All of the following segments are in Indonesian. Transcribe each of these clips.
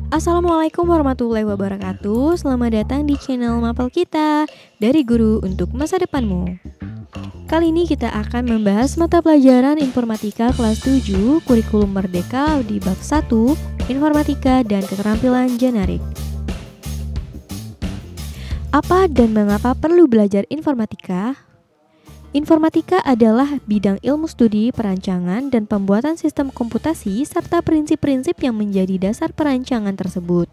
Assalamualaikum warahmatullahi wabarakatuh. Selamat datang di channel Mapel kita, dari guru untuk masa depanmu. Kali ini kita akan membahas mata pelajaran Informatika kelas 7 Kurikulum Merdeka di bab 1 Informatika dan Keterampilan Generik. Apa dan mengapa perlu belajar informatika? Informatika adalah bidang ilmu studi, perancangan, dan pembuatan sistem komputasi serta prinsip-prinsip yang menjadi dasar perancangan tersebut.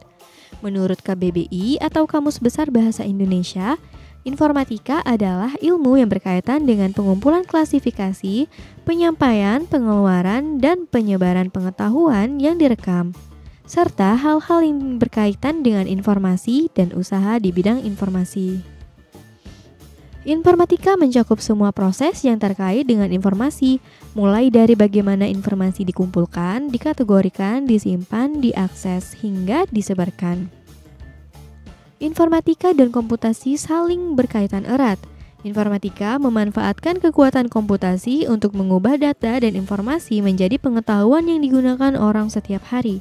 Menurut KBBI atau Kamus Besar Bahasa Indonesia, informatika adalah ilmu yang berkaitan dengan pengumpulan klasifikasi, penyampaian, pengeluaran, dan penyebaran pengetahuan yang direkam, serta hal-hal yang berkaitan dengan informasi dan usaha di bidang informasi. Informatika mencakup semua proses yang terkait dengan informasi, mulai dari bagaimana informasi dikumpulkan, dikategorikan, disimpan, diakses, hingga disebarkan. Informatika dan komputasi saling berkaitan erat. Informatika memanfaatkan kekuatan komputasi untuk mengubah data dan informasi menjadi pengetahuan yang digunakan orang setiap hari.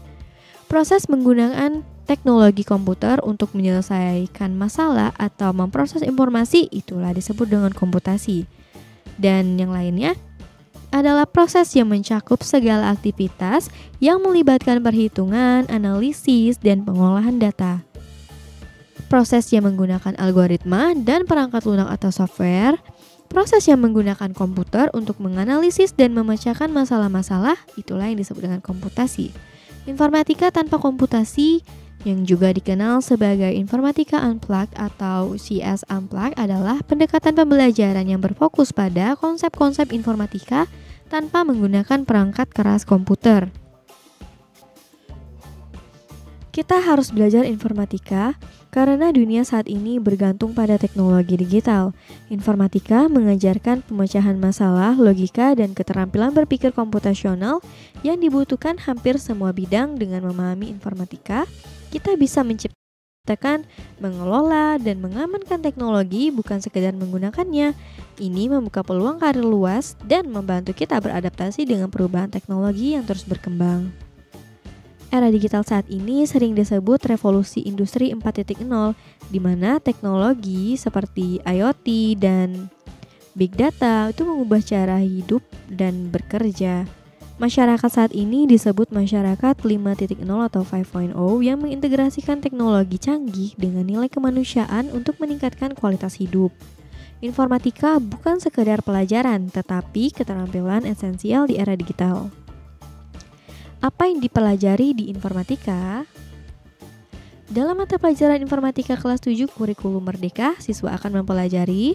Proses menggunakan teknologi komputer untuk menyelesaikan masalah atau memproses informasi itulah disebut dengan komputasi. Dan yang lainnya adalah proses yang mencakup segala aktivitas yang melibatkan perhitungan, analisis, dan pengolahan data. Proses yang menggunakan algoritma dan perangkat lunak atau software. Proses yang menggunakan komputer untuk menganalisis dan memecahkan masalah-masalah itulah yang disebut dengan komputasi. Informatika tanpa komputasi yang juga dikenal sebagai Informatika Unplugged atau CS Unplugged adalah pendekatan pembelajaran yang berfokus pada konsep-konsep informatika tanpa menggunakan perangkat keras komputer. Kita harus belajar informatika karena dunia saat ini bergantung pada teknologi digital. Informatika mengajarkan pemecahan masalah, logika, dan keterampilan berpikir komputasional yang dibutuhkan hampir semua bidang. Dengan memahami informatika, kita bisa menciptakan, mengelola, dan mengamankan teknologi bukan sekedar menggunakannya. Ini membuka peluang karir luas dan membantu kita beradaptasi dengan perubahan teknologi yang terus berkembang. Era digital saat ini sering disebut revolusi industri 4.0, di mana teknologi seperti IoT dan Big Data itu mengubah cara hidup dan bekerja. Masyarakat saat ini disebut masyarakat 5.0 atau 5.0 yang mengintegrasikan teknologi canggih dengan nilai kemanusiaan untuk meningkatkan kualitas hidup. Informatika bukan sekedar pelajaran, tetapi keterampilan esensial di era digital. Apa yang dipelajari di informatika? Dalam mata pelajaran informatika kelas 7 Kurikulum Merdeka, siswa akan mempelajari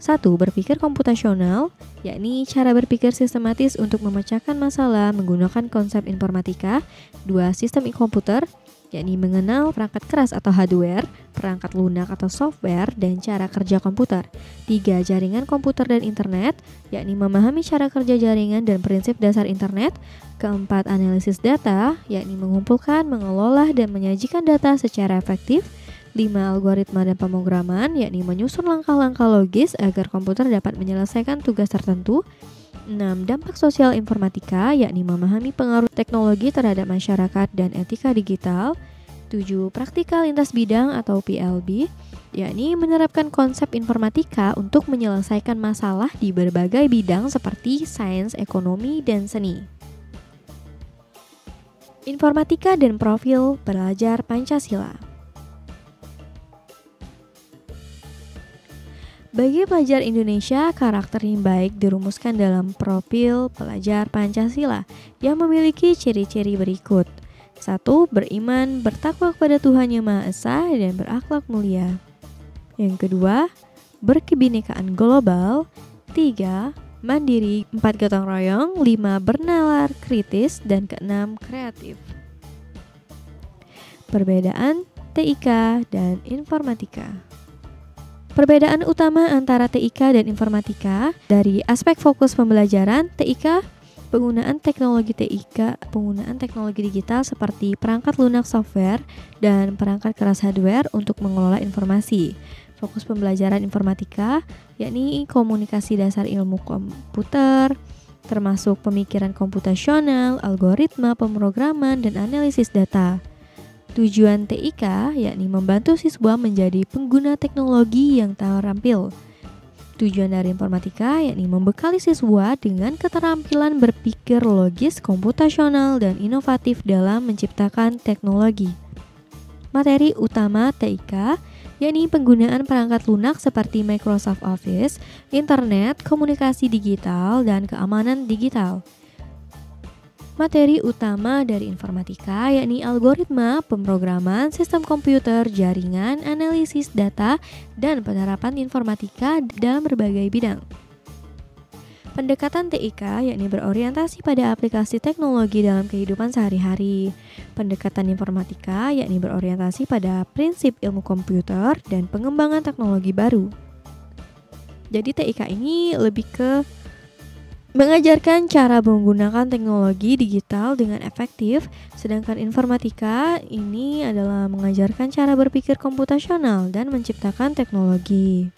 1. Berpikir komputasional, yakni cara berpikir sistematis untuk memecahkan masalah menggunakan konsep informatika. 2. Sistem komputer, yakni mengenal perangkat keras atau hardware, perangkat lunak atau software, dan cara kerja komputer. 3. Jaringan komputer dan internet, yakni memahami cara kerja jaringan dan prinsip dasar internet. 4. Analisis data, yakni mengumpulkan, mengelola, dan menyajikan data secara efektif. 5. Algoritma dan pemrograman, yakni menyusun langkah-langkah logis agar komputer dapat menyelesaikan tugas tertentu. 6. Dampak sosial informatika, yakni memahami pengaruh teknologi terhadap masyarakat dan etika digital. 7. Praktikal lintas bidang atau PLB, yakni menerapkan konsep informatika untuk menyelesaikan masalah di berbagai bidang seperti sains, ekonomi, dan seni. Informatika dan profil pelajar Pancasila. Bagi pelajar Indonesia, karakter yang baik dirumuskan dalam profil pelajar Pancasila yang memiliki ciri-ciri berikut. 1. Beriman, bertakwa kepada Tuhan Yang Maha Esa, dan berakhlak mulia. Yang kedua, berkebinekaan global. 3. Mandiri. 4. Gotong royong. 5. Bernalar kritis. Dan 6. Kreatif. Perbedaan TIK dan informatika. Perbedaan utama antara TIK dan informatika dari aspek fokus pembelajaran. TIK, penggunaan teknologi digital seperti perangkat lunak software dan perangkat keras hardware untuk mengelola informasi. Fokus pembelajaran informatika yakni komunikasi dasar ilmu komputer, termasuk pemikiran komputasional, algoritma, pemrograman, dan analisis data. Tujuan TIK yakni membantu siswa menjadi pengguna teknologi yang terampil. Tujuan dari informatika yakni membekali siswa dengan keterampilan berpikir logis, komputasional, dan inovatif dalam menciptakan teknologi. Materi utama TIK yakni penggunaan perangkat lunak seperti Microsoft Office, internet, komunikasi digital, dan keamanan digital. Materi utama dari informatika yakni algoritma, pemrograman, sistem komputer, jaringan, analisis data, dan penerapan informatika dalam berbagai bidang. Pendekatan TIK yakni berorientasi pada aplikasi teknologi dalam kehidupan sehari-hari. Pendekatan informatika yakni berorientasi pada prinsip ilmu komputer dan pengembangan teknologi baru. Jadi TIK ini lebih ke mengajarkan cara menggunakan teknologi digital dengan efektif, sedangkan informatika ini adalah mengajarkan cara berpikir komputasional dan menciptakan teknologi.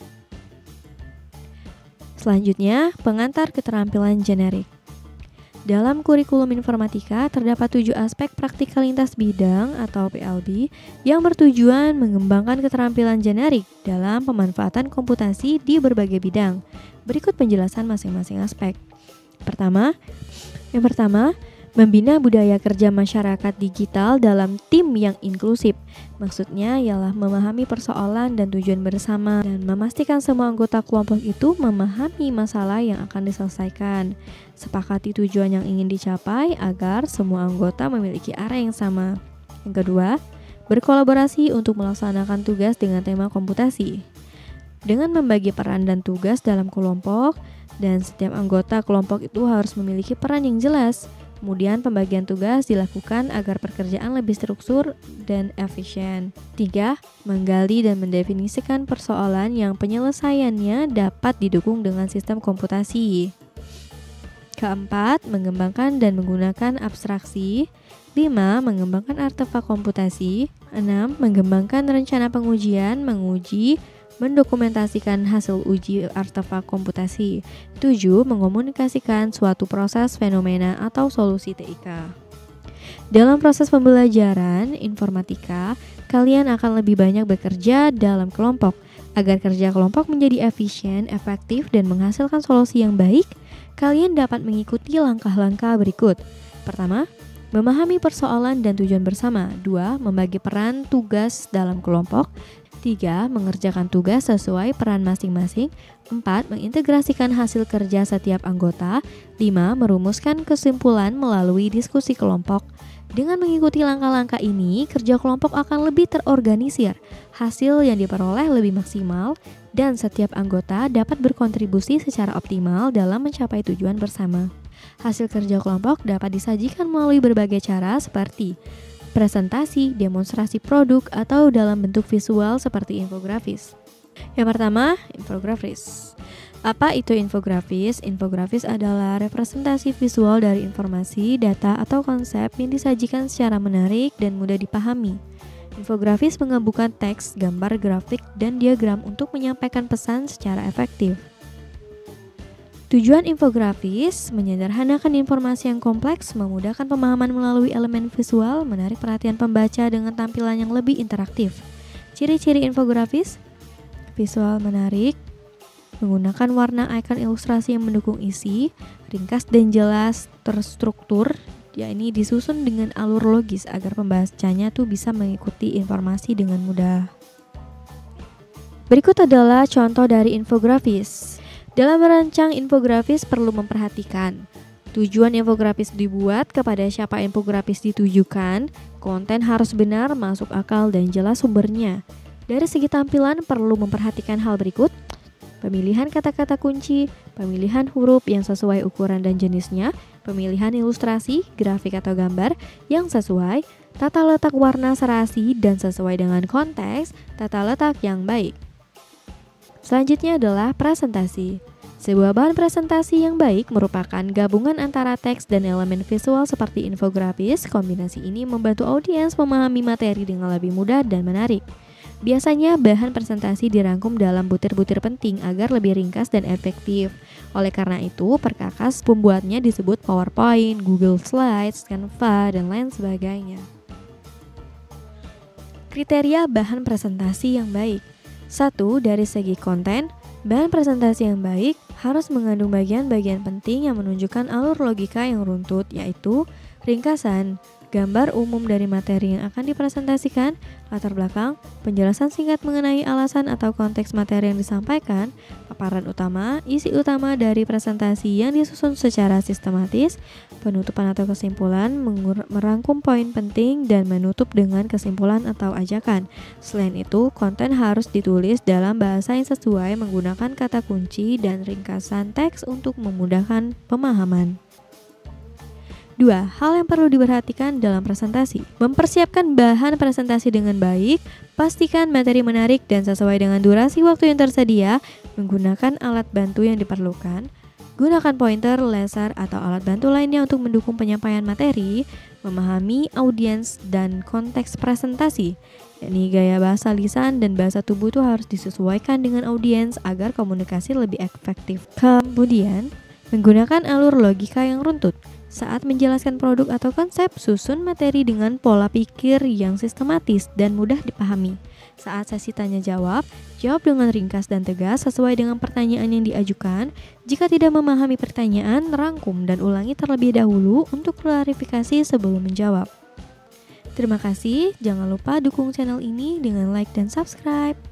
Selanjutnya, pengantar keterampilan generik. Dalam kurikulum informatika terdapat 7 aspek praktikal lintas bidang atau PLB yang bertujuan mengembangkan keterampilan generik dalam pemanfaatan komputasi di berbagai bidang. Berikut penjelasan masing-masing aspek. Yang pertama, membina budaya kerja masyarakat digital dalam tim yang inklusif. Maksudnya ialah memahami persoalan dan tujuan bersama dan memastikan semua anggota kelompok itu memahami masalah yang akan diselesaikan. Sepakati tujuan yang ingin dicapai agar semua anggota memiliki arah yang sama. Yang kedua, berkolaborasi untuk melaksanakan tugas dengan tema komputasi. Dengan membagi peran dan tugas dalam kelompok, dan setiap anggota kelompok itu harus memiliki peran yang jelas. Kemudian pembagian tugas dilakukan agar pekerjaan lebih struktur dan efisien. 3. Menggali dan mendefinisikan persoalan yang penyelesaiannya dapat didukung dengan sistem komputasi. Keempat, mengembangkan dan menggunakan abstraksi. 5. Mengembangkan artefak komputasi. 6. Mengembangkan rencana pengujian, menguji, mendokumentasikan hasil uji artefak komputasi. 7. Mengomunikasikan suatu proses, fenomena, atau solusi TIK. Dalam proses pembelajaran informatika, kalian akan lebih banyak bekerja dalam kelompok. Agar kerja kelompok menjadi efisien, efektif, dan menghasilkan solusi yang baik, kalian dapat mengikuti langkah-langkah berikut. Pertama, memahami persoalan dan tujuan bersama. 2. Membagi peran tugas dalam kelompok. 3. Mengerjakan tugas sesuai peran masing-masing. 4. Mengintegrasikan hasil kerja setiap anggota. 5. Merumuskan kesimpulan melalui diskusi kelompok. Dengan mengikuti langkah-langkah ini, kerja kelompok akan lebih terorganisir, hasil yang diperoleh lebih maksimal, dan setiap anggota dapat berkontribusi secara optimal dalam mencapai tujuan bersama. Hasil kerja kelompok dapat disajikan melalui berbagai cara seperti presentasi, demonstrasi produk, atau dalam bentuk visual seperti infografis. Yang pertama, infografis. Apa itu infografis? Infografis adalah representasi visual dari informasi, data, atau konsep yang disajikan secara menarik dan mudah dipahami. Infografis menggabungkan teks, gambar, grafik, dan diagram untuk menyampaikan pesan secara efektif. Tujuan infografis menyederhanakan informasi yang kompleks, memudahkan pemahaman melalui elemen visual, menarik perhatian pembaca dengan tampilan yang lebih interaktif. Ciri-ciri infografis: visual menarik, menggunakan warna icon ilustrasi yang mendukung isi, ringkas dan jelas, terstruktur, yakni disusun dengan alur logis agar pembacanya tuh bisa mengikuti informasi dengan mudah. Berikut adalah contoh dari infografis. Dalam merancang infografis perlu memperhatikan tujuan infografis dibuat, kepada siapa infografis ditujukan, konten harus benar, masuk akal, dan jelas sumbernya. Dari segi tampilan perlu memperhatikan hal berikut: pemilihan kata-kata kunci, pemilihan huruf yang sesuai ukuran dan jenisnya, pemilihan ilustrasi, grafik atau gambar yang sesuai, tata letak warna serasi dan sesuai dengan konteks, tata letak yang baik. Selanjutnya adalah presentasi. Sebuah bahan presentasi yang baik merupakan gabungan antara teks dan elemen visual seperti infografis. Kombinasi ini membantu audiens memahami materi dengan lebih mudah dan menarik. Biasanya bahan presentasi dirangkum dalam butir-butir penting agar lebih ringkas dan efektif. Oleh karena itu, perkakas pembuatnya disebut PowerPoint, Google Slides, Canva, dan lain sebagainya. Kriteria bahan presentasi yang baik. 1. Dari segi konten, bahan presentasi yang baik harus mengandung bagian-bagian penting yang menunjukkan alur logika yang runtut, yaitu ringkasan, gambar umum dari materi yang akan dipresentasikan, latar belakang, penjelasan singkat mengenai alasan atau konteks materi yang disampaikan, paparan utama, isi utama dari presentasi yang disusun secara sistematis, penutupan atau kesimpulan, merangkum poin penting, dan menutup dengan kesimpulan atau ajakan. Selain itu, konten harus ditulis dalam bahasa yang sesuai menggunakan kata kunci dan ringkasan teks untuk memudahkan pemahaman. 2. Hal yang perlu diperhatikan dalam presentasi. Mempersiapkan bahan presentasi dengan baik, pastikan materi menarik dan sesuai dengan durasi waktu yang tersedia, menggunakan alat bantu yang diperlukan, gunakan pointer, laser, atau alat bantu lainnya untuk mendukung penyampaian materi, memahami audiens dan konteks presentasi, yakni gaya bahasa lisan dan bahasa tubuh itu harus disesuaikan dengan audiens agar komunikasi lebih efektif. Kemudian, menggunakan alur logika yang runtut. Saat menjelaskan produk atau konsep, susun materi dengan pola pikir yang sistematis dan mudah dipahami. Saat sesi tanya jawab, jawab dengan ringkas dan tegas sesuai dengan pertanyaan yang diajukan. Jika tidak memahami pertanyaan, rangkum dan ulangi terlebih dahulu untuk klarifikasi sebelum menjawab. Terima kasih, jangan lupa dukung channel ini dengan like dan subscribe.